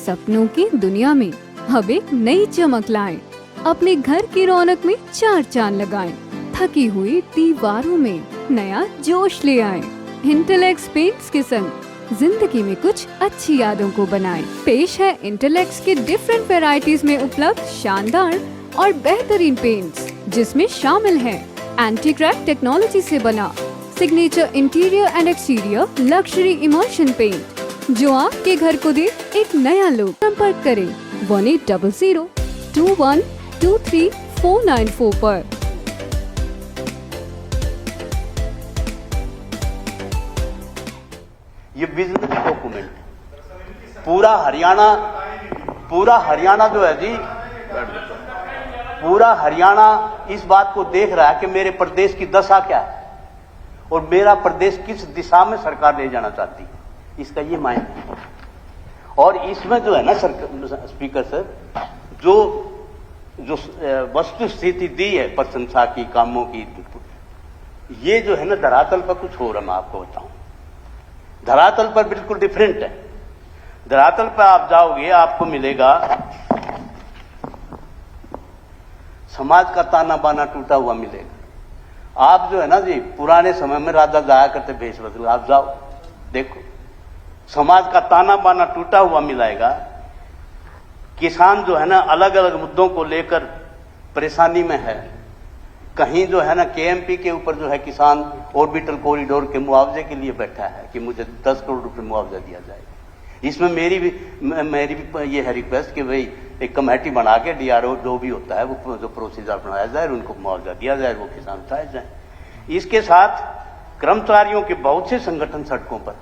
सपनों की दुनिया में अब एक नई चमक लाएं। अपने घर की रौनक में चार चांद लगाएं। थकी हुई दीवारों में नया जोश ले आएं। इंटेलेक्स पेंट्स के संग जिंदगी में कुछ अच्छी यादों को बनाएं। पेश है इंटेलेक्स के डिफरेंट वैरायटीज में उपलब्ध शानदार और बेहतरीन पेंट्स, जिसमें शामिल है एंटी क्रैक टेक्नोलॉजी से बना signature interior and exterior luxury emulsion paint, जो आपके घर को दे एक नया लुक। संपर्क करें 180021239494 पर। ये बिजनेस डॉक्यूमेंट पूरा हरियाणा जो है जी, पूरा हरियाणा इस बात को देख रहा है कि मेरे प्रदेश की दशा क्या है और मेरा प्रदेश किस दिशा में सरकार ले जाना चाहती है, इसका ये मायने है। और इसमें जो है ना स्पीकर सर, जो वस्तु स्थिति दी है प्रशंसा की, कामों की, ये जो है ना धरातल पर कुछ हो रहा, मैं आपको बताऊं। धरातल पर बिल्कुल डिफरेंट है। धरातल पर आप जाओगे, आपको मिलेगा समाज का ताना बाना टूटा हुआ मिलेगा। आप जो है ना जी, पुराने समय में राजा जाया करते भेष बदल, आप जाओ देखो, समाज का ताना बाना टूटा हुआ मिलेगा। किसान जो है ना अलग अलग मुद्दों को लेकर परेशानी में है। कहीं जो है ना केएमपी के ऊपर जो है किसान ऑर्बिटल कॉरिडोर के मुआवजे के लिए बैठा है कि मुझे 10 करोड़ रुपए मुआवजा दिया जाए। इसमें मेरी भी ये है रिक्वेस्ट कि भाई एक कमेटी बना के डीआरओ जो भी होता है वो जो प्रोसीजर बनाया जाए, उनको मुआवजा दिया जाए, वो किसान उठाए जाए। इसके साथ कर्मचारियों के बहुत से संगठन सड़कों पर,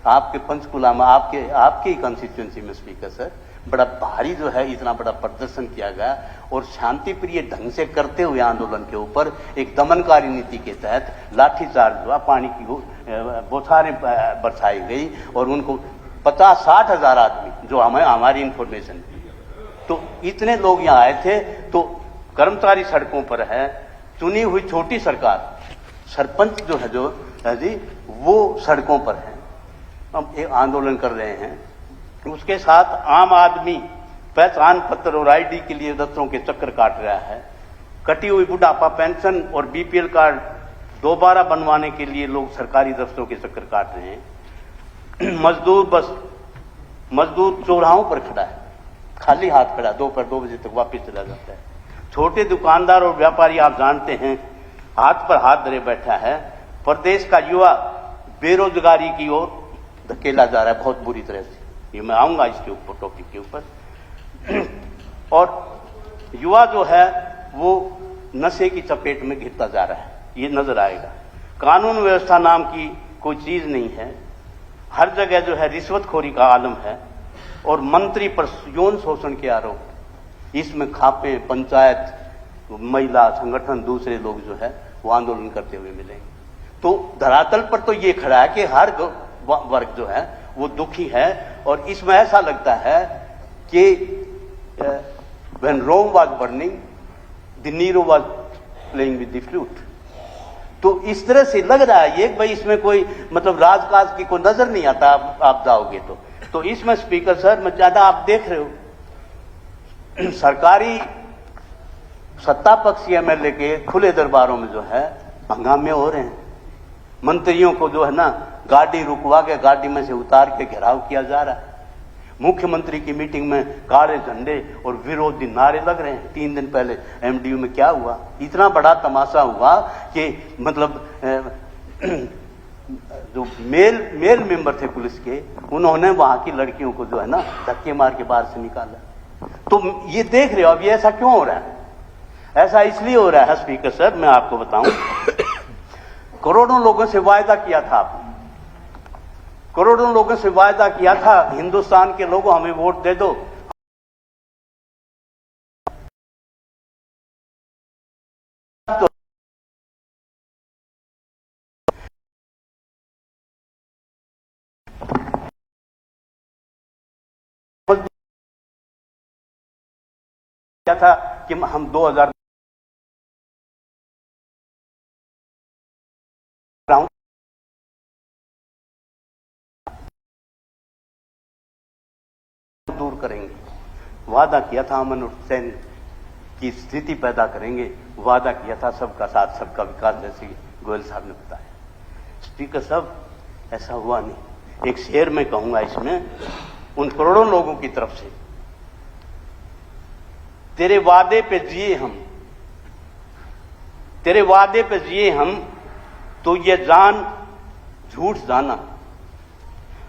आपके पंचकुला में, आपके ही कंस्टिट्यूंसी में स्पीकर सर, बड़ा भारी जो है इतना बड़ा प्रदर्शन किया गया और शांति प्रिय ढंग से करते हुए आंदोलन के ऊपर एक दमनकारी नीति के तहत लाठीचार्ज हुआ, पानी की बौछारें बरसाई गई और उनको 50-60 हजार आदमी, जो हमारी इंफॉर्मेशन थी, तो इतने लोग यहाँ आए थे। तो कर्मचारी सड़कों पर है, चुनी हुई छोटी सरकार, सरपंच जो है जी, वो सड़कों पर है, हम एक आंदोलन कर रहे हैं। उसके साथ आम आदमी पहचान पत्र और आईडी के लिए दफ्तरों के चक्कर काट रहा है। कटी हुई बुढ़ापा पेंशन और बीपीएल कार्ड दोबारा बनवाने के लिए लोग सरकारी दफ्तरों के चक्कर काट रहे हैं। मजदूर चौराहों पर खड़ा है, खाली हाथ खड़ा, दोपहर 2 बजे तक वापस चला जाता है। छोटे दुकानदार और व्यापारी आप जानते हैं हाथ पर हाथ धरे बैठा है। प्रदेश का युवा बेरोजगारी की ओर धकेला जा रहा है बहुत बुरी तरह से। ये मैं आऊंगा इसके ऊपर, टॉपिक के ऊपर। और युवा जो है वो नशे की चपेट में घिरता जा रहा है, ये नजर आएगा। कानून व्यवस्था नाम की कोई चीज नहीं है। हर जगह जो है रिश्वतखोरी का आलम है और मंत्री पर यौन शोषण के आरोप। इसमें खापे, पंचायत, महिला संगठन, दूसरे लोग जो है वो आंदोलन करते हुए मिलेंगे। तो धरातल पर तो ये खड़ा है कि हर वर्ग जो है वो दुखी है। और इसमें ऐसा लगता है कि when Rome was burning, the Nero was playing with the flute। तो इस तरह से लग रहा है ये भाई, इसमें कोई मतलब राजकाज की कोई नजर नहीं आता। आप जाओगे तो इसमें स्पीकर सर में ज्यादा आप देख रहे हो सरकारी सत्ता पक्षी एमएलए के खुले दरबारों में जो है हंगामे हो रहे हैं। मंत्रियों को जो है ना गाड़ी रुकवा के गाड़ी में से उतार के घेराव किया जा रहा है। मुख्यमंत्री की मीटिंग में काले झंडे और विरोधी नारे लग रहे हैं। 3 दिन पहले एमडीयू में क्या हुआ, इतना बड़ा तमाशा हुआ कि मतलब जो मेल मेंबर थे पुलिस के, उन्होंने वहां की लड़कियों को जो है ना धक्के मार के बाहर से निकाला। तो ये देख रहे हो अब ये ऐसा क्यों हो रहा है? ऐसा इसलिए हो रहा है स्पीकर सर, मैं आपको बताऊं, करोड़ों लोगों से वायदा किया था आपने, करोड़ों लोगों से वायदा किया था, हिंदुस्तान के लोगों हमें वोट दे दो। क्या था कि हम 2000 करेंगे, वादा किया था अमन और चैन की स्थिति पैदा करेंगे, वादा किया था सबका साथ सबका विकास, जैसे गोयल साहब ने बताया। स्पीकर साहब, ऐसा हुआ नहीं। एक शेर में कहूंगा इसमें उन करोड़ों लोगों की तरफ से, तेरे वादे पे जिए हम, तेरे वादे पे जिए हम, तो ये जान झूठ जाना,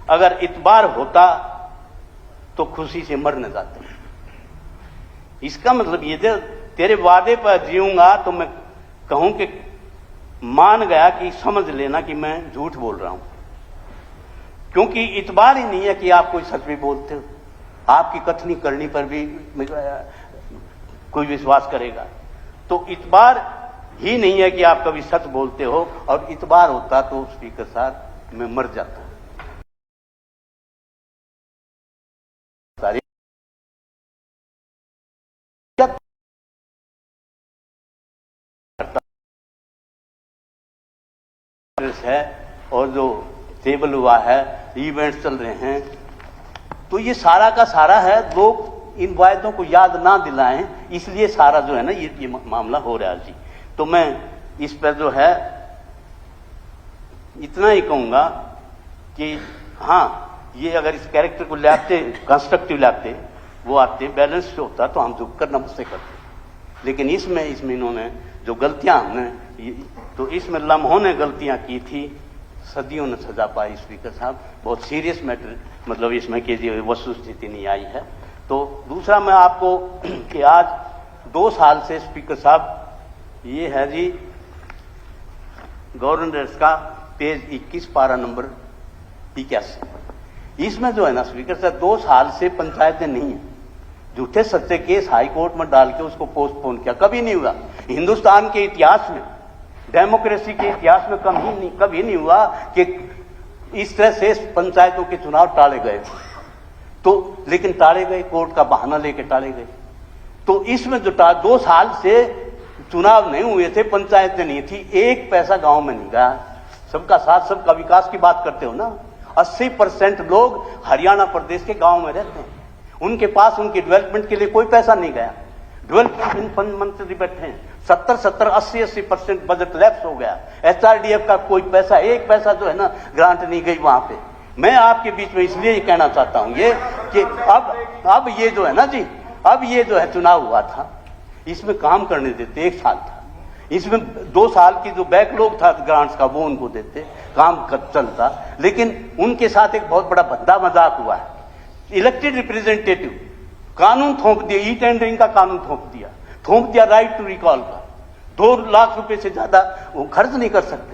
अगर इतबार होता तो खुशी से मर न जाते। इसका मतलब ये तेरे वादे पर जीऊंगा तो मैं कहूं कि मान गया कि समझ लेना कि मैं झूठ बोल रहा हूं, क्योंकि इतबार ही नहीं है कि आप कोई सच भी बोलते हो। आपकी कथनी करनी पर भी कोई विश्वास करेगा, तो इतबार ही नहीं है कि आप कभी सच बोलते हो, और इतबार होता तो स्पीकर साहब मैं मर जाता। है और जो टेबल हुआ है, इवेंट्स चल रहे हैं, तो ये सारा का सारा है, लोग इन वायदों को याद ना दिलाएं, इसलिए सारा जो है ना ये मामला हो रहा है जी। तो मैं इस पर जो है इतना ही कहूंगा कि हाँ, ये अगर इस कैरेक्टर को लाते, कंस्ट्रक्टिव लाते, वो आते, बैलेंस होता, तो हम झुक कर नमस्ते करते। लेकिन इसमें इन्होंने जो गलतियां हमने, तो इसमें लम्हों ने गलतियां की थी, सदियों ने सजा पाई। स्पीकर साहब, बहुत सीरियस मैटर मतलब इसमें कि वस्तु स्थिति नहीं आई है। तो दूसरा मैं आपको कि आज 2 साल से स्पीकर साहब, ये है जी गवर्नेंस का पेज 21 पारा नंबर 81, इसमें जो है ना स्पीकर साहब 2 साल से पंचायतें नहीं है, झूठे सच्चे केस हाई कोर्ट में डाल के उसको पोस्टपोन किया। कभी नहीं हुआ हिंदुस्तान के इतिहास में, डेमोक्रेसी के इतिहास में कभी नहीं हुआ कि इस तरह से पंचायतों के चुनाव टाले गए। तो लेकिन टाले गए, कोर्ट का बहाना लेके टाले गए। तो इसमें जो 2 साल से चुनाव नहीं हुए थे, पंचायतें नहीं थी, 1 पैसा गांव में नहीं गया। सबका साथ सबका विकास की बात करते हो ना, 80% लोग हरियाणा प्रदेश के गांव में रहते हैं, उनके पास उनके डेवलपमेंट के लिए कोई पैसा नहीं गया। डेवलपमेंट फंड मंत्री बैठे हैं, 70, 80% बजट लैप्स हो गया। HRDF का कोई पैसा, 1 पैसा जो है ना ग्रांट नहीं गई वहां पे। मैं आपके बीच में इसलिए ये कहना चाहता हूं ये कि अब ये जो है ना जी, अब ये जो है चुनाव हुआ था, इसमें काम करने देते, 1 साल था, इसमें 2 साल की जो बैकलॉग था ग्रांट्स का वो उनको देते, काम चलता। लेकिन उनके साथ एक बहुत बड़ा भद्दा मजाक हुआ है। इलेक्टेड रिप्रेजेंटेटिव कानून थोप दिया, ई टेंडरिंग का कानून थोप दिया राइट टू रिकॉल का। 2 लाख रुपए से ज्यादा वो खर्च नहीं कर सकते।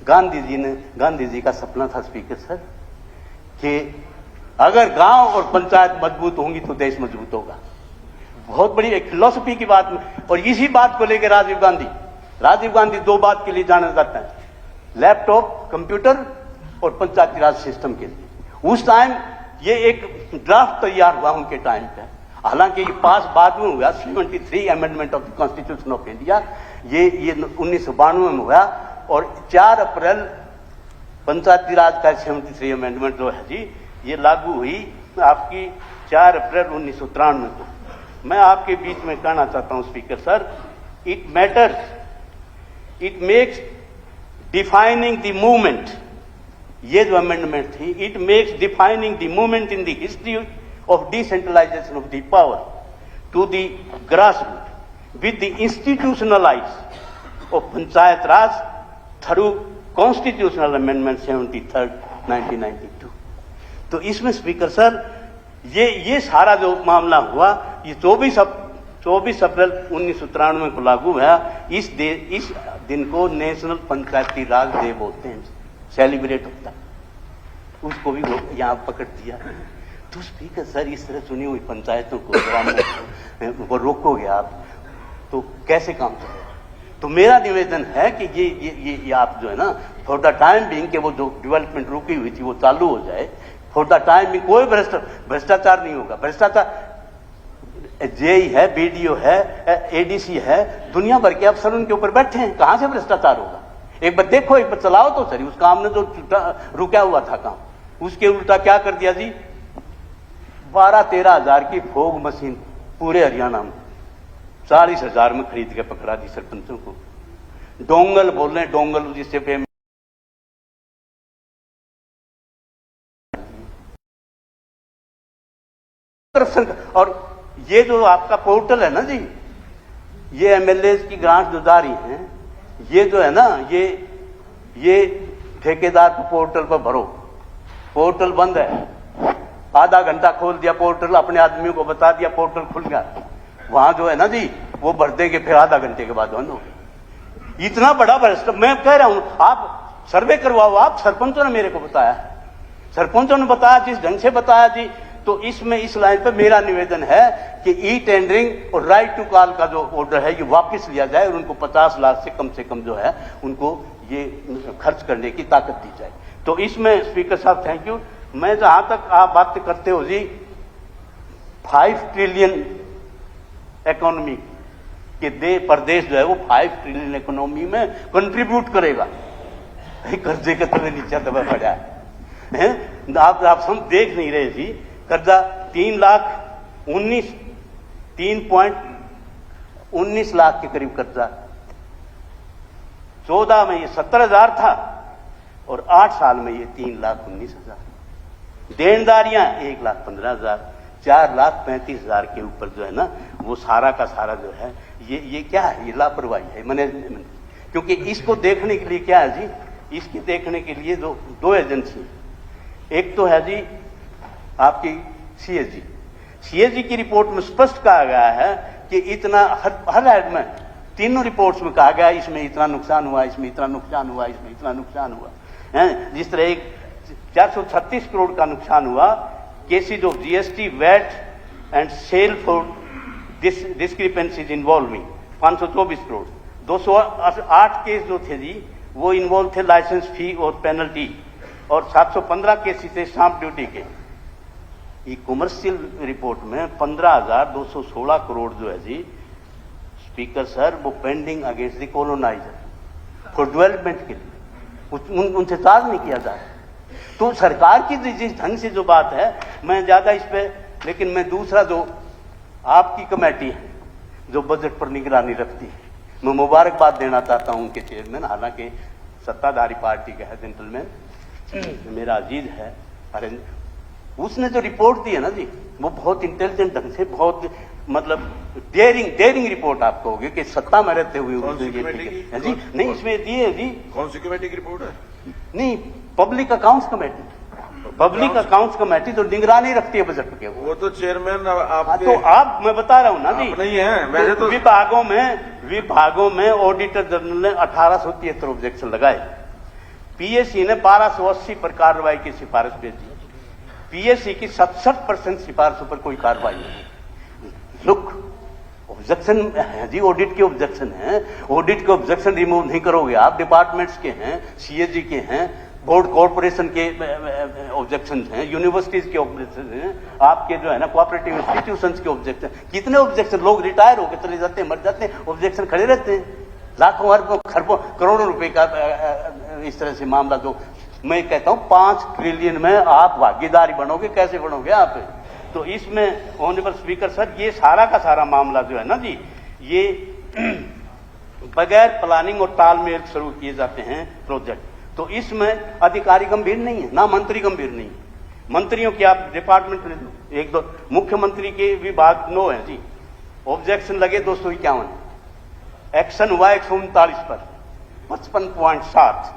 गांधी जी का सपना था स्पीकर सर कि अगर गांव और पंचायत मजबूत होंगी तो देश मजबूत होगा। बहुत बड़ी एक फिलॉसफी की बात में, और इसी बात को लेकर राजीव गांधी 2 बात के लिए जाना जाता है, लैपटॉप, कंप्यूटर और पंचायती राज सिस्टम के लिए। उस टाइम ये एक ड्राफ्ट तैयार हुआ उनके टाइम पे, हालांकि ये पास बाद में हुआ, 73 amendment of the constitution of India, ये 1992 में हुआ। और 4 अप्रैल पंचायती राज का 73 अमेंडमेंट जो है जी, ये लागू हुई आपकी 4 अप्रैल 1993 को। मैं आपके बीच में कहना चाहता हूं speaker sir, it matters, it makes defining the movement, ये जो अमेंडमेंट थी, it makes defining the movement in the history of decentralisation of the power to the grassroot with the institutionalise of panchayat raj through constitutional amendment 73 1992। तो इसमें speaker sir ये सारा जो मामला हुआ, ये 24 अप्रैल 1993 को लागू हुआ। इस दिन को नेशनल पंचायती राज डे बोलते हैं, सेलिब्रेट होता है, उसको भी यहाँ पकड़ दिया। तो स्पीकर सर, इस तरह चुनी हुई पंचायतों को रोकोगे आप तो कैसे काम चलेगा? तो मेरा निवेदन है कि ये आप जो है ना, फॉर द टाइम बीइंग के वो जो डेवलपमेंट रुकी हुई थी वो चालू हो जाए। फॉर द टाइम बीइंग कोई भ्रष्टाचार नहीं होगा। भ्रष्टाचार जेई है, बीडीओ है, एडीसी है, दुनिया भर के अफसर उनके ऊपर बैठे हैं, कहां से भ्रष्टाचार होगा? एक बार देखो, एक बार चलाओ तो सही। उस काम ने जो रुका हुआ था काम, उसके उल्टा क्या कर दिया जी, 12-13 हजार की फोग मशीन पूरे हरियाणा में 40,000 में खरीद के पकड़ा दी सरपंचों को। डोंगल बोल रहे हैं, डोंगल जिससे पे और ये जो आपका पोर्टल है ना जी, ये एमएलए की ग्रांट जो जा रही है, ये जो है ना, ये ठेकेदार को पोर्टल पर भरो, पोर्टल बंद है, आधा घंटा खोल दिया पोर्टल, अपने आदमियों को बता दिया पोर्टल खुल गया, वहां जो है ना जी वो भर देंगे, फिर आधा घंटे के बाद बंद हो। इतना बड़ा भ्रष्ट, मैं कह रहा हूं आप सर्वे करवाओ। आप सरपंचों ने मेरे को बताया, सरपंचों ने बताया, जिस ढंग से बताया जी, तो इसमें इस लाइन पे मेरा निवेदन है कि ई टेंडरिंग और राइट टू कॉल का जो ऑर्डर है ये वापस लिया जाए और उनको 50 लाख से कम जो है उनको ये खर्च करने की ताकत दी जाए। तो इसमें स्पीकर साहब थैंक यू। मैं जहां तक आप बात करते हो जी 5 ट्रिलियन इकोनॉमी के प्रदेश जो है वो 5 ट्रिलियन इकोनॉमी में कंट्रीब्यूट करेगा, कर्जे के तले नीचे दबा पड़ा है। आप सब देख नहीं रहे जी, कर्जा 3.19 लाख के करीब कर्जा, 14 में ये 70,000 था और 8 साल में ये 3,19,000। देनदारियां 1,15,000, 4,35,000 के ऊपर जो है ना वो सारा का सारा जो है ये क्या है, ये लापरवाही है मैनेजमेंट। क्योंकि इसको देखने के लिए क्या है जी, इसके देखने के लिए दो एजेंसी, एक तो है जी आपकी सीएजी की रिपोर्ट में स्पष्ट कहा गया है कि इतना हर हेड में तीनों रिपोर्ट्स में कहा गया इसमें इतना नुकसान हुआ, इसमें इतना नुकसान हुआ, इसमें इतना नुकसान हुआ है। जिस तरह एक 436 करोड़ का नुकसान हुआ, cases of GST, VAT and sale for discrepancies involving 524 crore, 208 case जो थे जी वो इन्वॉल्व थे लाइसेंस फी और पेनल्टी, और 715 केसेस थे स्टाम्प ड्यूटी के। ये कॉमर्शियल रिपोर्ट में 15,216 करोड़ जो है जी स्पीकर सर वो pending against the coloniser for development के लिए उनसे चार्ज नहीं किया जा रहा। तो सरकार की जिस ढंग से जो बात है, मैं ज्यादा इस पे, लेकिन मैं दूसरा जो आपकी कमेटी है जो बजट पर निगरानी रखती है, मैं मुबारकबाद देना चाहता हूं उनके चेयरमैन, हालांकि सत्ताधारी पार्टी का है जेंटलमैन, मेरा अजीज है, अरे उसने जो रिपोर्ट दी है ना जी वो बहुत इंटेलिजेंट ढंग से, बहुत मतलब डेयरिंग रिपोर्ट आप कहोगे कि सत्ता में रहते हुए जी नहीं इसमें दी है जी। कौन सी कमेटी की रिपोर्ट है? नहीं, पब्लिक अकाउंट्स कमेटी जो निगरानी रखती है बजट के, वो तो चेयरमैन आपके, तो आप, मैं बता रहा हूं ना जी, नहीं है वैसे तो विभागों में ऑडिटर जनरल ने 1873 ऑब्जेक्शन लगाए, पीएससी ने 1280 पर कार्रवाई की सिफारिश भेजी, पीएससी की 67% सिफारिशों पर कोई कार्रवाई नहीं। लुक, ऑब्जेक्शन है जी, ऑडिट के ऑब्जेक्शन है, ऑडिट के ऑब्जेक्शन रिमूव नहीं करोगे आप, डिपार्टमेंट्स के हैं, सीएजी के हैं, बोर्ड कॉर्पोरेशन के ऑब्जेक्शन हैं, यूनिवर्सिटीज के ऑब्जेक्शन हैं, आपके जो है ना कोऑपरेटिव इंस्टीट्यूशंस के ऑब्जेक्शन, कितने ऑब्जेक्शन, लोग रिटायर होकर चले जाते हैं, मर जाते हैं, ऑब्जेक्शन खड़े रहते हैं, लाखों अरबों खरबों करोड़ों रुपए का इस तरह से मामला। जो मैं कहता हूं 5 ट्रिलियन में आप भागीदारी बनोगे, कैसे बनोगे आप? तो इसमें ऑनरेबल स्पीकर सर ये सारा का सारा मामला जो है ना जी, ये बगैर प्लानिंग और तालमेल शुरू किए जाते हैं प्रोजेक्ट, तो इसमें अधिकारी गंभीर नहीं है, ना मंत्री गंभीर नहीं है। मंत्रियों की आप डिपार्टमेंट में एक दो, मुख्यमंत्री के विभाग 9 है जी, ऑब्जेक्शन लगे 251, एक्शन हुआ 139 पर 55.7,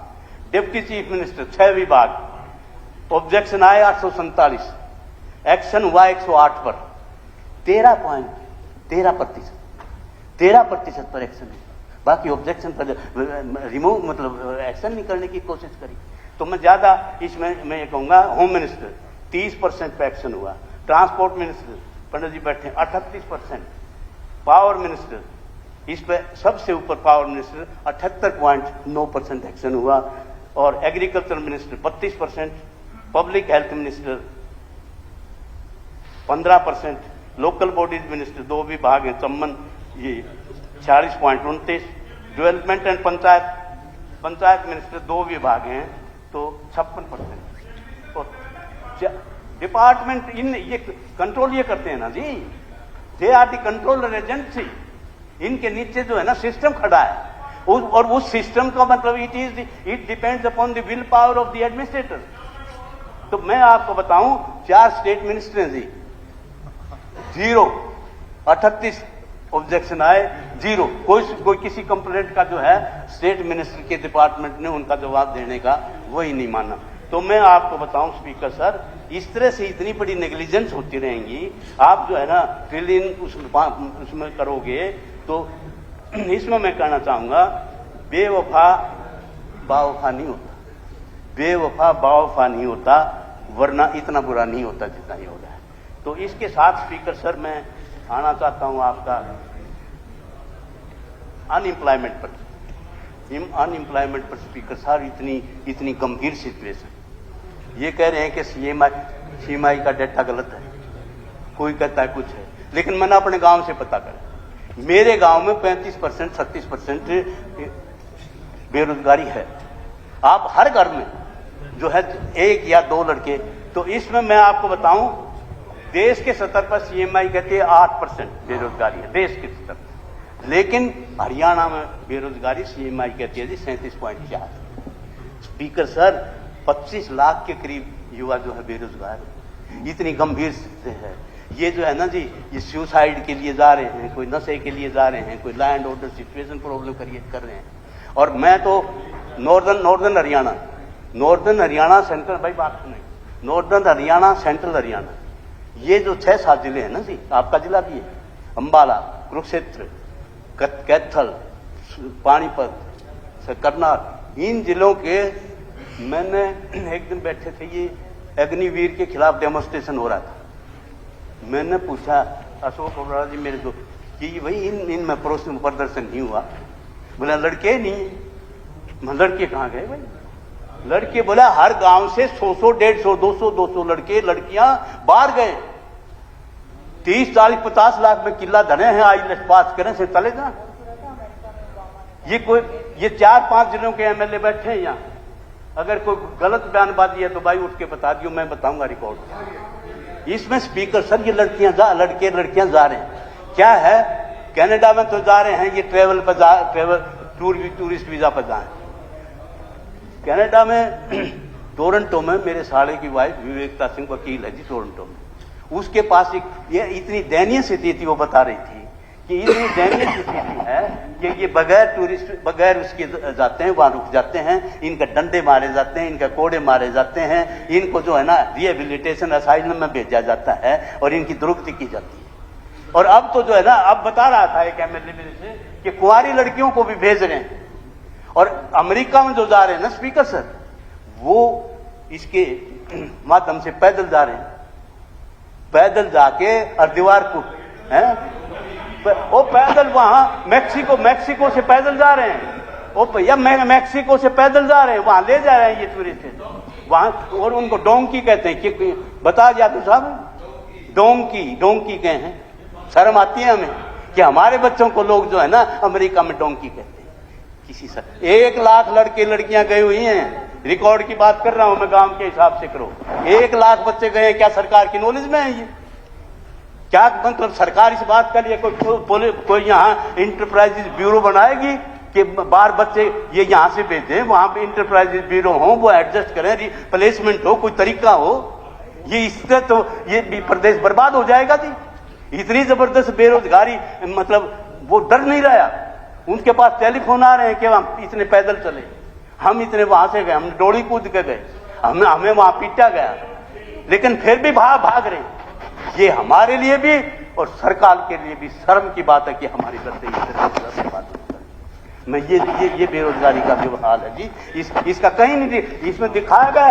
डिप्टी चीफ मिनिस्टर 6 विभाग, ऑब्जेक्शन आए 847, एक्शन हुआ 108 पर 13% पर एक्शन है, बाकी ऑब्जेक्शन पर रिमूव मतलब एक्शन नहीं करने की कोशिश करी। तो मैं ज्यादा इसमें मैं ये कहूंगा, होम मिनिस्टर 30% पे एक्शन हुआ, ट्रांसपोर्ट मिनिस्टर पंडित जी बैठे 38%, पावर मिनिस्टर इस पे सबसे ऊपर पावर मिनिस्टर 78.9% एक्शन हुआ, और agriculture minister 32%, public health minister 15%, local bodies minister 2 विभाग हैं, चम्मन ये 46.29, डेवलपमेंट एंड पंचायत मिनिस्टर 2 विभाग हैं तो 56%, और डिपार्टमेंट इन ये कंट्रोल ये करते हैं ना जी, they are the controller agency. इनके नीचे जो है ना सिस्टम खड़ा है, और उस सिस्टम का मतलब it depends upon the will power of the administrator. तो मैं आपको बताऊं, 4 स्टेट मिनिस्टर हैं जी, 0, 38 ऑब्जेक्शन आए, 0, कोई किसी कंप्लेंट का जो है स्टेट मिनिस्टर के डिपार्टमेंट ने उनका जवाब देने का वही नहीं माना। तो मैं आपको बताऊं स्पीकर सर, इस तरह से इतनी बड़ी नेग्लिजेंस होती रहेंगी, आप जो है ना ट्रिलियन उसमें करोगे, तो इसमें मैं कहना चाहूंगा, बेवफा बावफा नहीं होता, बेवफा बावफा नहीं होता, वरना इतना बुरा नहीं होता जितना ये हो रहा है। तो इसके साथ स्पीकर सर मैं आना चाहता हूं आपका अनएम्प्लॉयमेंट पर। अनएम्प्लॉयमेंट पर स्पीकर सर इतनी गंभीर सिचुएशन, ये कह रहे हैं कि सीएमआई का डेटा गलत है, कोई कहता है कुछ है, लेकिन मैंने अपने गांव से पता करा, मेरे गांव में 35% 36% बेरोजगारी है। आप हर घर में जो है 1 या 2 लड़के, तो इसमें मैं आपको बताऊं, देश के स्तर पर सीएमआई कहती है 8% बेरोजगारी है देश के स्तर पर, लेकिन हरियाणा में बेरोजगारी सीएमआई कहती है जी 37.4। स्पीकर सर 25 लाख के करीब युवा जो है बेरोजगार है, इतनी गंभीर स्थिति है। ये जो है ना जी, ये सुसाइड के लिए जा रहे हैं, कोई नशे के लिए जा रहे हैं, कोई land order situation problem create कर रहे हैं। और मैं तो नॉर्दर्न हरियाणा सेंट्रल, भाई बात सुने, नॉर्दर्न हरियाणा, सेंट्रल हरियाणा, ये जो 6-7 जिले हैं ना जी, आपका जिला भी है, अंबाला, कुरुक्षेत्र, कैथल, पानीपत, करनाल, इन जिलों के मैंने एक दिन बैठे थे, ये अग्निवीर के खिलाफ डेमोन्स्ट्रेशन हो रहा था। मैंने पूछा अशोक अरोड़ा जी मेरे को कि भाई इनमें प्रदर्शन नहीं हुआ, बोला लड़के नहीं, मैं लड़के कहाँ गए भाई? लड़के बोला हर गांव से 100, 150, 200 लड़के लड़कियां बाहर गए, 30, 40, 50 लाख में किला धने हैं, आईएलएस पास करें से चले जा। ये 4-5 जिलों के एमएलए बैठे हैं यहाँ, अगर कोई गलत बयानबाजी है तो भाई उठ के बता दियो, मैं बताऊंगा रिकॉर्ड। इसमें स्पीकर सर ये लड़कियां जा रहे हैं, क्या है, कनाडा में तो जा रहे हैं, ये टूरिस्ट वीजा पर जाए। कनाडा में टोरंटो में मेरे साले की वाइफ विवेकता सिंह वकील है जी टोरंटो में, उसके पास ये इतनी दयनीय स्थिति थी, वो बता रही थी कि इतनी दयनीय स्थिति है कि ये बगैर उसके जाते हैं, वहां रुक जाते हैं, इनका डंडे मारे जाते हैं, इनका कोड़े मारे जाते हैं, इनको जो है ना रिहेबिलिटेशन असाइलम में भेजा जाता है और इनकी दुरुक्ति की जाती है। और अब तो जो है ना, अब बता रहा था एक एमएलए मेरे से कि कुंवारी लड़कियों को भी भेज रहे हैं, और अमेरिका में जो जा रहे हैं ना स्पीकर सर, वो इसके माध्यम से पैदल जा रहे हैं, पैदल जाके अर्धवार को है वो पैदल वहां मैक्सिको से पैदल जा रहे हैं, ओ भैया मैक्सिको से पैदल जा रहे हैं, वहां ले जा रहे हैं ये टूरिस्ट वहां, और उनको डोंकी कहते हैं। कि बता दिया तो साहब, डोंकी कहे हैं, शर्म आती है हमें कि हमारे बच्चों को लोग जो है ना अमेरिका में डोंकी कहते हैं। किसी सर 1 लाख लड़के लड़कियां गई हुई हैं, रिकॉर्ड की बात कर रहा हूं मैं, गांव के हिसाब से करो, 1 लाख बच्चे गए हैं। क्या सरकार की नॉलेज में है ये? क्या मतलब सरकार इस बात के लिए कोई यहाँ इंटरप्राइजेज ब्यूरो बनाएगी कि बाहर बच्चे ये यहाँ से भेजें, वहां पे इंटरप्राइजेज ब्यूरो हो, वो एडजस्ट करें, प्लेसमेंट हो, कोई तरीका हो? ये इससे तो ये भी प्रदेश बर्बाद हो जाएगा जी। इतनी जबरदस्त बेरोजगारी, मतलब वो डर नहीं रहा, उनके पास टेलीफोन आ रहे हैं कि हम इतने पैदल चले, हम इतने वहां से गए, हम डोली कूद के गए, हमें वहां पीटा गया, लेकिन फिर भी भाग रहे। ये हमारे लिए भी और सरकार के लिए भी शर्म की बात है कि हमारी बच्चे इस बात मैं ये बेरोजगारी का जो हाल है जी, इसका कहीं नहीं, इसमें दिखाया गया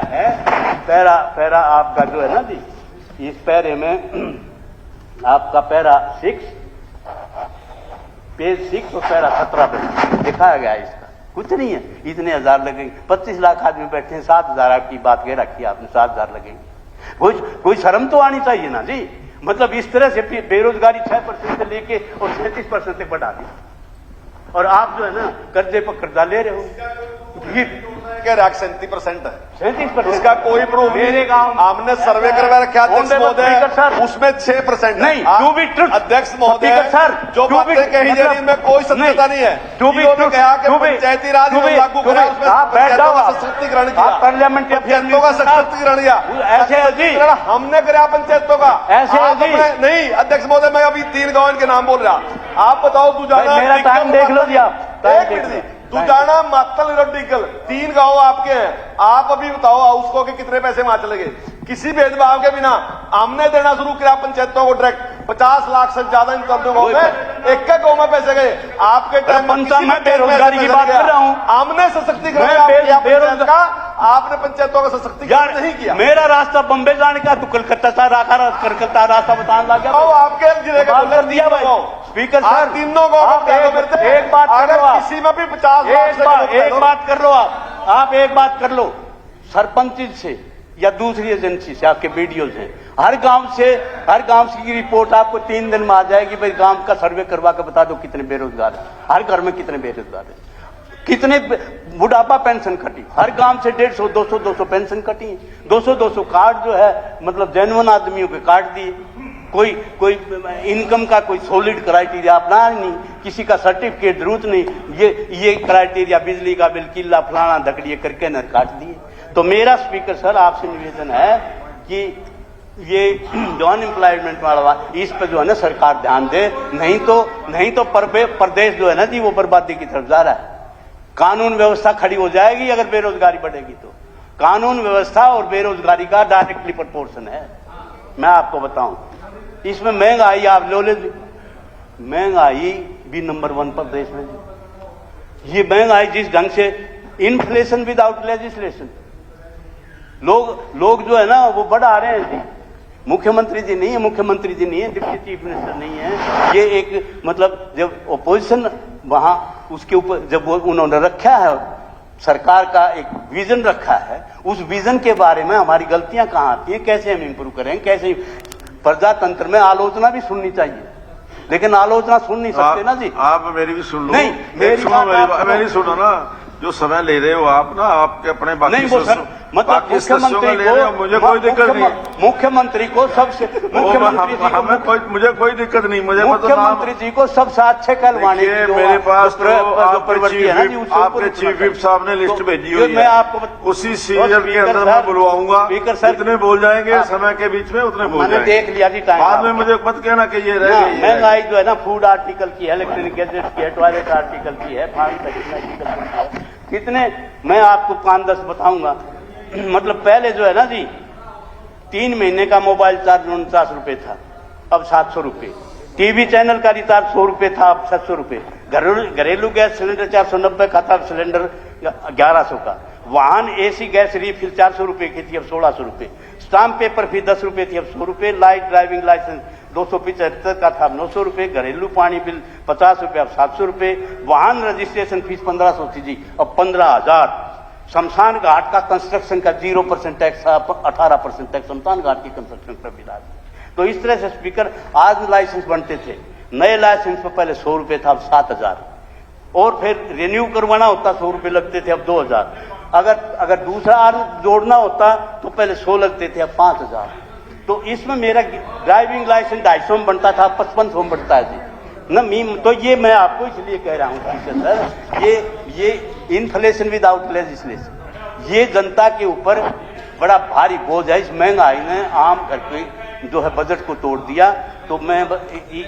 है पैरा आपका जो है ना जी, इस पैरे में आपका पैरा 6 पेज 6 और पैरा 17 पे दिखाया गया है। इसका कुछ नहीं है, इतने हजार लगेंगे, 25 लाख आदमी बैठे हैं, 7,000 आपकी बात कह रखी है आपने, 7,000 लगेंगे। कोई शर्म तो आनी चाहिए ना जी। मतलब इस तरह से बेरोजगारी 6% से लेके और 37% तक बढ़ा दी, और आप जो है ना कर्जे पर कर्जा ले रहे हो। कह रहा है 37% है, 37%। इसका कोई प्रूफ मेरे गांव हमने सर्वे करवा रखा है अध्यक्ष महोदय, उसमें 6% नहीं, to be truth। अध्यक्ष महोदय स्पीकर सर, जो to be बातें कही जा रही इनमें कोई सत्यता नहीं है। to be ने truth, कहा कि to be- Panchayati Raj to be- लागू to be- करा, उसमें आप बैठ पंचायतों जाओ, का आप- सशक्तिकरण किया, आप पार्लियामेंट के पंचायतों का सशक्तिकरण किया, ऐसे है जी। सशक्तिकरण हमने करा पंचायतों का, ऐसे है आप जी। अपने- नहीं अध्यक्ष महोदय मैं अभी 3 गांव इनके नाम बोल रहा, आप बताओ तू जाना मेरा टाइम देख लो जी आप, टाइम एक देख मिनट लो। जी, तू जाना मातल डिगल 3 गांव आपके हैं, आप अभी बताओ हाउस के कितने पैसे वहां चले गए, किसी भेदभाव के बिना हमने देना शुरू किया पंचायतों को डायरेक्ट 50 लाख से ज्यादा इन गांव में, एक गांव में पैसे गए आपके टाइम में, किसी मैं बेरोजगारी की बात कर रहा हूँ, हमने सशक्तिकरण पंचायत का, आपने पंचायतों का सशक्तिकरण नहीं किया। मेरा रास्ता बम्बे जाने का, तू कलकत्ता से कलकत्ता रास्ता बताने लगा, आपके जिले का बात कर दिया भाई। स्पीकर सर, तीनों गांव एक बात कर लो आप, किसी में भी 50 एक बात कर लो आप एक बात कर लो, सरपंच से या दूसरी एजेंसी से आपके वीडियो से हर गांव की रिपोर्ट आपको 3 दिन में आ जाएगी। भाई गांव का सर्वे करवा के बता दो कितने बेरोजगार हैं, हर घर में कितने बेरोजगार हैं, कितने बुढ़ापा पेंशन कटी, हर गांव से 150 200 पेंशन कटी है, 200 कार्ड जो है मतलब जेन्युइन आदमियों के काट दिए, कोई इनकम का कोई सॉलिड क्राइटेरिया अपना नहीं, किसी का सर्टिफिकेट जरूरत नहीं, ये क्राइटेरिया बिजली का बिल किला फलाना धकड़िए करके न काट दिए। तो मेरा स्पीकर सर आपसे निवेदन है कि ये जो अनएम्प्लॉयमेंट वाला इस पर जो है ना सरकार ध्यान दे, नहीं तो प्रदेश जो है ना जी वो बर्बादी की तरफ जा रहा है। कानून व्यवस्था खड़ी हो जाएगी अगर बेरोजगारी बढ़ेगी तो, कानून व्यवस्था और बेरोजगारी का डायरेक्टली प्रोपोर्शन है। मैं आपको बताऊं, इसमें महंगाई आप लो ले, महंगाई भी नंबर 1 पर देश में। ये महंगाई जिस ढंग से, इन्फ्लेशन विदाउट लेजिस्लेशन, लोग जो है ना वो बढ़ा रहे हैं जी। मुख्यमंत्री जी नहीं है, डिप्टी चीफ मिनिस्टर नहीं है, ये एक मतलब जब ओपोजिशन वहां उसके ऊपर जब वो उन्होंने रखा है, सरकार का एक विजन रखा है, उस विजन के बारे में हमारी गलतियां कहां आती हैं, कैसे हम इंप्रूव करें, कैसे प्रजातंत्र में आलोचना भी सुननी चाहिए, लेकिन आलोचना सुन नहीं सकते ना जी। आप मेरी भी सुन लो, नहीं मेरी सुनो ना, जो समय ले रहे हो आप ना, आपके अपने बाकी नहीं वो सर मतलब मुझे कोई दिक्कत नहीं, मुख्यमंत्री को सबसे मुझे कोई दिक्कत नहीं, मुख्यमंत्री जी को सबसे अच्छे कहलवाने की मेरे पास आपके चीफ विप साहब ने लिस्ट भेजी हुई है, मैं आपको उसी सीरियल के अंदर मैं बुलवाऊंगा, जितने बोल जाएंगे समय के बीच में उतने बोल जाएंगे। देख लिया जी टाइम, बाद में मुझे मत कहना कि ये रह गई। महंगाई जो है ना फूड आर्टिकल की है, इलेक्ट्रॉनिक गैजेट की है, टॉयलेट आर्टिकल की है, आर्टिकल कितने, मैं आपको 5-10 बताऊंगा। मतलब पहले जो है ना जी 3 महीने का मोबाइल चार्ज 49 रुपए था, अब 700 रुपए, टीवी चैनल का रिचार्ज 100 रुपए था, अब 700 रुपए, घरेलू गैस सिलेंडर 490 का था, सिलेंडर 1100 का, वाहन एसी गैस रिफिल 400 रुपए की थी, अब 1600 रुपए, स्टाम्प पेपर फी 10 रुपए थी, अब 100 रुपए, लाइट ड्राइविंग लाइसेंस 275 का था, 900 रुपए, घरेलू पानी बिल 50 रुपए, अब 700 रुपए, वाहन रजिस्ट्रेशन फीस 1500 थी जी, अब 15,000, शमशान घाट का कंस्ट्रक्शन का 0% टैक्स, 18% टैक्स शमशान घाट की कंस्ट्रक्शन पर मिला। तो इस तरह से स्पीकर आज लाइसेंस बनते थे, नए लाइसेंस पर पहले 100 रुपए था, अब 7,000, और फिर रिन्यू करवाना होता 100 रुपए लगते थे, अब 2,000, अगर दूसरा जोड़ना होता तो पहले 100 लगते थे, अब 5,000। तो इसमें मेरा ड्राइविंग लाइसेंस 250 में बनता था, 5500 में बनता है जी न मीम। तो ये मैं आपको इसलिए कह रहा हूँ सर, ये इन्फ्लेशन विदाउट लेजिस्लेशन, ये जनता के ऊपर बड़ा भारी बोझ है। इस महंगाई ने आम घर के जो है बजट को तोड़ दिया। तो मैं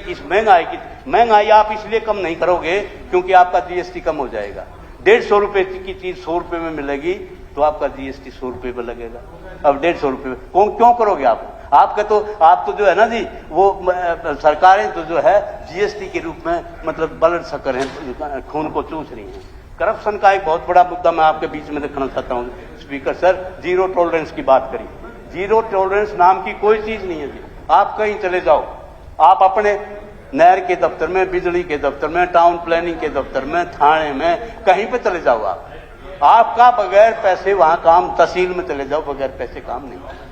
इस महंगाई आप इसलिए कम नहीं करोगे क्योंकि आपका जीएसटी कम हो जाएगा। 150 रुपए की चीज 100 रुपए में मिलेगी तो आपका जीएसटी 100 रुपए पे लगेगा। अब 150 रुपए क्यों करोगे आप तो जो है ना जी वो सरकारें तो जो है जीएसटी के रूप में मतलब ब्लड शक्कर है, खून को चूस रही हैं। करप्शन का एक बहुत बड़ा मुद्दा मैं आपके बीच में रखना चाहता हूँ स्पीकर सर। जीरो टॉलरेंस की बात करी, जीरो टॉलरेंस नाम की कोई चीज नहीं है जी। आप कहीं चले जाओ, आप अपने नहर के दफ्तर में, बिजली के दफ्तर में, टाउन प्लानिंग के दफ्तर में, थाने में, कहीं पे चले जाओ आपका बगैर पैसे वहां काम, तहसील में चले जाओ बगैर पैसे काम नहीं होगा।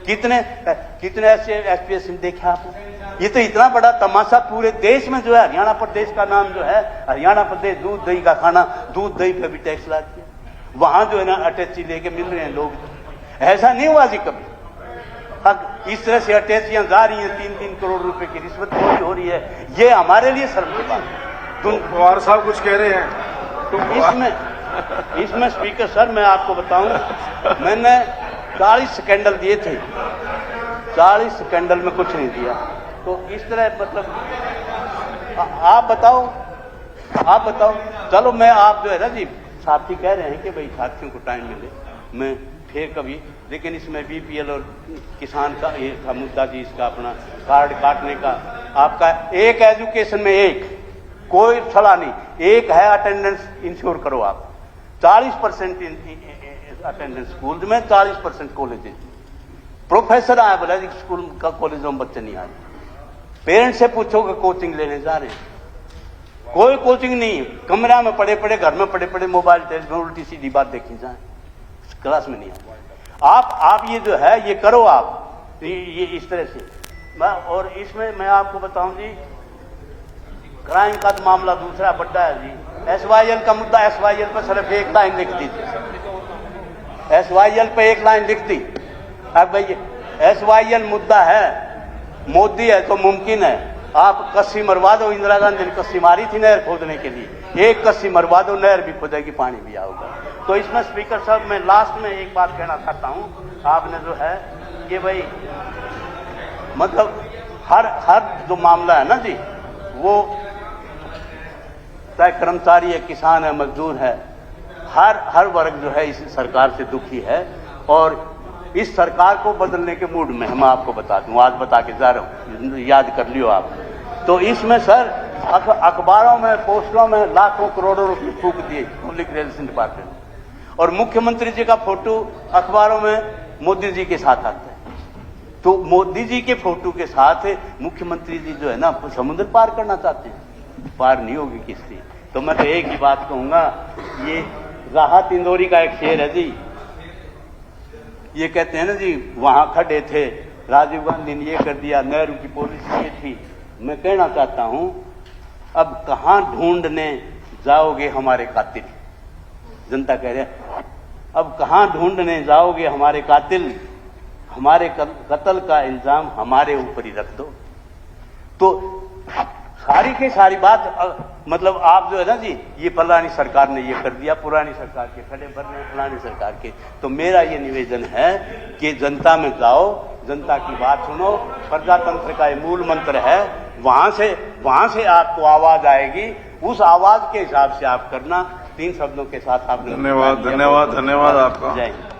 कितने ऐसे एसपीएस देखा आपने? ये तो इतना बड़ा तमाशा पूरे देश में जो है, हरियाणा प्रदेश का नाम जो है हरियाणा प्रदेश दूध दही का खाना, दूध दही पे भी टैक्स ला दिया। वहां जो है ना अटैची लेके मिल रहे हैं लोग। ऐसा नहीं हुआ जी कभी। अब इस तरह से अटैचियां जा रही हैं, 3-3 करोड़ रुपए की रिश्वत हो रही है, ये हमारे लिए शर्म की बात है। पवार साहब कुछ कह रहे हैं इसमें स्पीकर सर मैं आपको बताऊं, मैंने 40 स्कैंडल दिए थे, 40 स्कैंडल में कुछ नहीं दिया। तो इस तरह मतलब आप बताओ। चलो मैं आप जो है ना जी, साथी कह रहे हैं कि भाई साथियों को टाइम मिले, मैं फिर कभी, लेकिन इसमें बीपीएल और किसान का ये था मुद्दा जी, इसका अपना कार्ड काटने का आपका एक एजुकेशन में एक कोई सलाह नहीं, एक है अटेंडेंस इंश्योर करो आप। 40% अटेंडेंस स्कूल में, 40% कॉलेज। प्रोफेसर आए बोला जी स्कूल का कॉलेजों में बच्चे नहीं आए। पेरेंट्स से पूछो कि कोचिंग लेने जा रहे हैं, कोई कोचिंग नहीं, कमरा में पड़े पड़े, घर में पड़े पड़े, मोबाइल टेस्ट में उल्टी सीधी बात देखी जाए, क्लास में नहीं आए। आप ये जो है ये करो आप, ये इस तरह से। और इसमें मैं आपको बताऊं जी, क्राइम का तो मामला दूसरा बड़ा है जी। एसवाईएल का मुद्दा, एसवाईएल पर सिर्फ एक लाइन लिख दीजिए, एसवाईएल पे एक लाइन लिख दी। अब भाई एसवाईएल मुद्दा है, मोदी है तो मुमकिन है आप कस्सी मरवा दो। इंदिरा गांधी ने कस्सी मारी थी नहर खोदने के लिए, एक कस्सी मरवा दो, नहर भी खोदेगी, पानी भी आएगा। तो इसमें स्पीकर साहब मैं लास्ट में एक बात कहना चाहता हूं, आपने जो है कि भाई मतलब हर जो मामला है ना जी, वो चाहे कर्मचारी है, किसान है, मजदूर है, हर वर्ग जो है इस सरकार से दुखी है। और इस सरकार को बदलने के मूड में हम आपको बता दूं, आज बता के जा रहा हूं, याद कर लियो आप। तो इसमें सर अखबारों में, पोस्टरों में लाखों करोड़ों रुपए फूक दिए पब्लिक रिलेशन डिपार्टमेंट, और मुख्यमंत्री जी का फोटो अखबारों में मोदी जी के साथ आता है। तो मोदी जी के फोटो के साथ मुख्यमंत्री जी जो है ना समुद्र पार करना चाहते हैं, पार नहीं होगी किससे। तो मैं तो एक ही बात कहूंगा, ये राहत इंदौरी का एक शेर है जी, ये कहते हैं ना जी, वहां खड़े थे राजीव गांधी ने ये कर दिया, नेहरू की पॉलिसी ये थी। मैं कहना चाहता हूं, अब कहां ढूंढने जाओगे हमारे कातिल, जनता कह रहे हैं, अब कहां ढूंढने जाओगे हमारे कातिल, हमारे कत्ल का इल्जाम हमारे ऊपर ही रख दो। तो सारी की सारी बात मतलब आप जो है ना जी, ये फलानी सरकार ने ये कर दिया, पुरानी सरकार के खड़े भर रहे हैं फलानी सरकार के। तो मेरा ये निवेदन है कि जनता में जाओ, जनता की बात सुनो, प्रजातंत्र का ये मूल मंत्र है, वहां से आपको आवाज आएगी, उस आवाज के हिसाब से आप करना। 3 शब्दों के साथ आपने धन्यवाद आपका। जय हिंद।